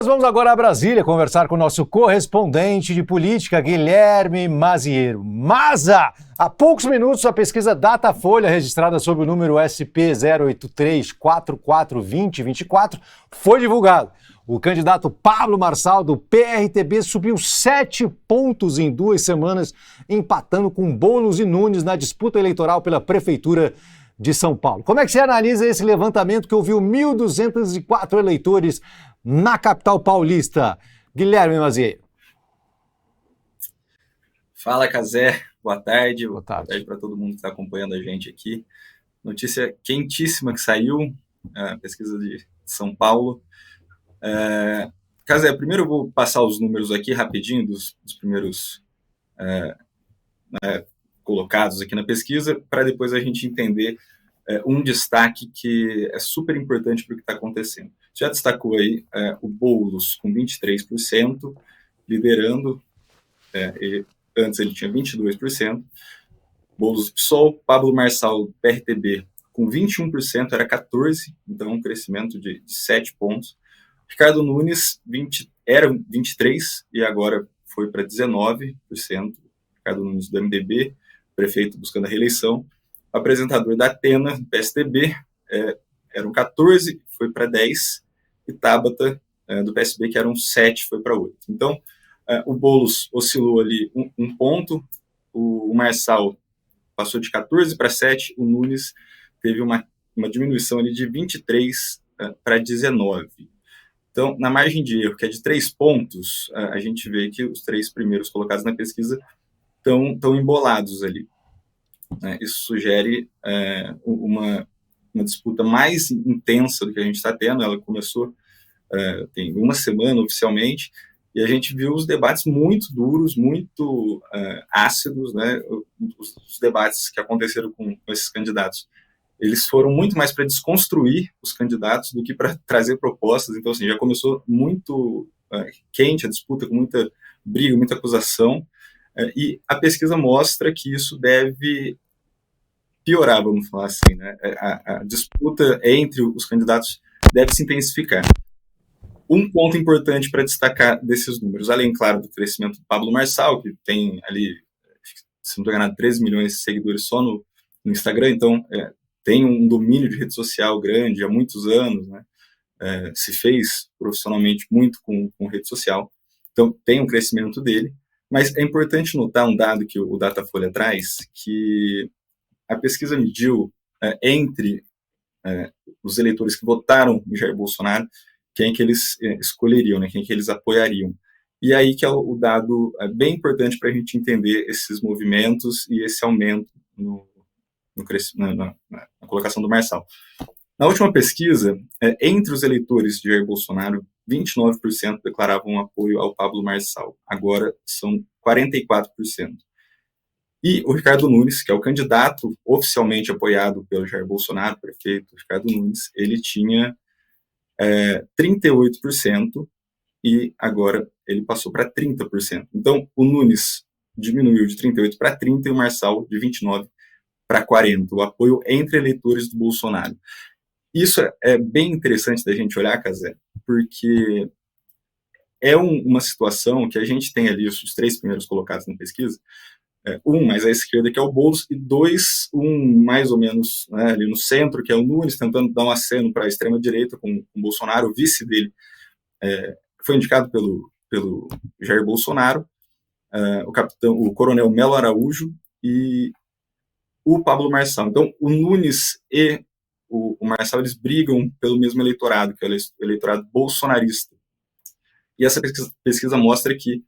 Nós vamos agora a Brasília conversar com o nosso correspondente de política, Guilherme Mazieiro. Maza! Há poucos minutos, a pesquisa Datafolha, registrada sob o número SP 083442024, foi divulgada. O candidato Pablo Marçal, do PRTB, subiu 7 pontos em 2 semanas, empatando com Boulos e Nunes na disputa eleitoral pela Prefeitura de São Paulo. Como é que você analisa esse levantamento que ouviu 1.204 eleitores na capital paulista? Guilherme Mazieiro. Fala, Cazé. Boa tarde. Boa tarde para todo mundo que está acompanhando a gente aqui. Notícia quentíssima que saiu, a pesquisa de São Paulo. Cazé, primeiro eu vou passar os números aqui rapidinho dos primeiros colocados aqui na pesquisa, para depois a gente entender um destaque que é super importante para o que está acontecendo. Já destacou aí o Boulos com 23%, liderando, antes ele tinha 22%, Boulos do PSOL, Pablo Marçal do PRTB com 21%, era 14%, então um crescimento de 7 pontos. Ricardo Nunes era 23% e agora foi para 19%, Ricardo Nunes do MDB, prefeito buscando a reeleição. O apresentador da Atena, do PSDB, eram 14%, foi para 10%, e Tabata, do PSB, que eram 7%, foi para 8%. Então, o Boulos oscilou ali um ponto, o Marçal passou de 14% para 7%, o Nunes teve uma diminuição ali de 23% para 19%. Então, na margem de erro, que é de 3 pontos, a gente vê que os 3 primeiros colocados na pesquisa estão embolados ali. Isso sugere uma disputa mais intensa do que a gente está tendo. Ela começou tem uma semana oficialmente, e a gente viu os debates muito duros, muito ácidos, né? Os debates que aconteceram com esses candidatos, eles foram muito mais para desconstruir os candidatos do que para trazer propostas. Então, assim, já começou muito quente a disputa, com muita briga, muita acusação, e a pesquisa mostra que isso deve piorar, vamos falar assim, né? A disputa entre os candidatos deve se intensificar. Um ponto importante para destacar desses números, além, claro, do crescimento do Pablo Marçal, que tem ali, se não estou enganado, 13 milhões de seguidores só no Instagram, então tem um domínio de rede social grande há muitos anos, né? Se fez profissionalmente muito com rede social, então tem um crescimento dele, mas é importante notar um dado que o Datafolha traz, que a pesquisa mediu entre os eleitores que votaram em Jair Bolsonaro, quem que eles escolheriam, né, quem que eles apoiariam. E aí que é o dado bem importante para a gente entender esses movimentos e esse aumento na colocação do Marçal. Na última pesquisa, entre os eleitores de Jair Bolsonaro, 29% declaravam apoio ao Pablo Marçal. Agora são 44%. E o Ricardo Nunes, que é o candidato oficialmente apoiado pelo Jair Bolsonaro, prefeito Ricardo Nunes, ele tinha 38%, e agora ele passou para 30%. Então, o Nunes diminuiu de 38% para 30% e o Marçal de 29% para 40%, o apoio entre eleitores do Bolsonaro. Isso é bem interessante da gente olhar, Cazé, porque é uma situação que a gente tem ali os 3 primeiros colocados na pesquisa, mais à esquerda, que é o Boulos, e 2, mais ou menos, né, ali no centro, que é o Nunes, tentando dar um aceno para a extrema-direita com o Bolsonaro. O vice dele foi indicado pelo Jair Bolsonaro, o coronel Melo Araújo e o Pablo Marçal. Então, o Nunes e o Marçal, eles brigam pelo mesmo eleitorado, que é o eleitorado bolsonarista. E essa pesquisa mostra que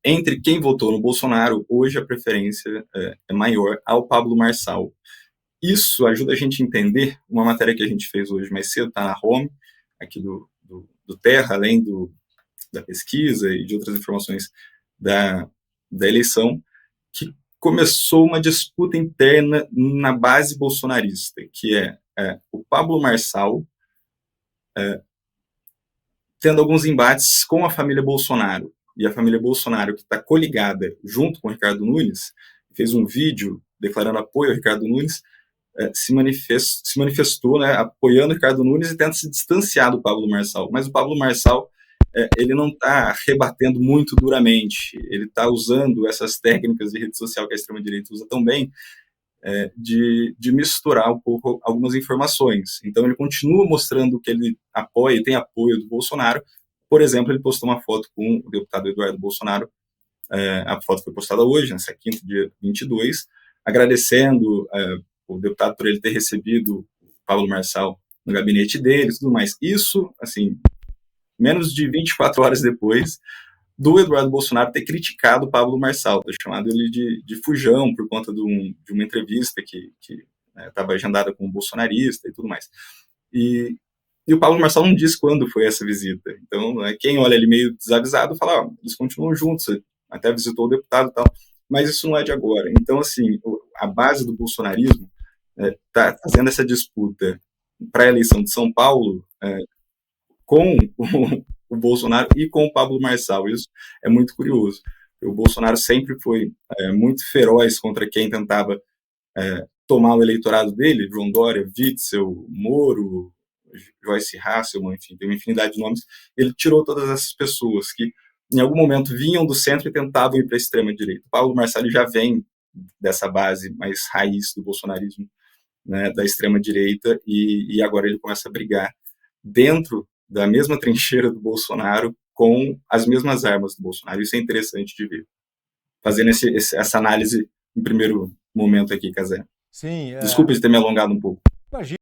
entre quem votou no Bolsonaro, hoje a preferência é maior ao Pablo Marçal. Isso ajuda a gente a entender uma matéria que a gente fez hoje mais cedo, está na home, aqui do Terra, além da pesquisa e de outras informações da eleição, que começou uma disputa interna na base bolsonarista, que é o Pablo Marçal tendo alguns embates com a família Bolsonaro. E a família Bolsonaro, que está coligada junto com o Ricardo Nunes, fez um vídeo declarando apoio ao Ricardo Nunes, se manifestou, né, apoiando o Ricardo Nunes e tenta se distanciar do Pablo Marçal. Mas o Pablo Marçal, ele não está rebatendo muito duramente, ele está usando essas técnicas de rede social que a extrema-direita usa tão bem, de misturar um pouco algumas informações. Então, ele continua mostrando que ele apoia, tem apoio do Bolsonaro. Por exemplo, ele postou uma foto com o deputado Eduardo Bolsonaro, a foto foi postada hoje, nessa quinta, dia 22, agradecendo o deputado por ele ter recebido o Pablo Marçal no gabinete dele e tudo mais. Isso, assim, menos de 24 horas depois do Eduardo Bolsonaro ter criticado o Pablo Marçal, ter chamado ele de fujão por conta de uma entrevista que estava agendada com um bolsonarista e tudo mais. E o Pablo Marçal não disse quando foi essa visita. Então, quem olha ali meio desavisado fala, eles continuam juntos, até visitou o deputado e tal, mas isso não é de agora. Então, assim, a base do bolsonarismo está fazendo essa disputa para a eleição de São Paulo com o Bolsonaro e com o Pablo Marçal. Isso é muito curioso. O Bolsonaro sempre foi muito feroz contra quem tentava tomar o eleitorado dele, João Dória, Witzel, Moro, Joyce Hasselmann, enfim, tem uma infinidade de nomes. Ele tirou todas essas pessoas que, em algum momento, vinham do centro e tentavam ir para a extrema-direita. O Pablo Marçal já vem dessa base mais raiz do bolsonarismo, né, da extrema-direita, e agora ele começa a brigar dentro da mesma trincheira do Bolsonaro com as mesmas armas do Bolsonaro. Isso é interessante de ver. Fazendo essa análise em primeiro momento aqui, Cazé. Sim, Desculpe de ter me alongado um pouco. imagina.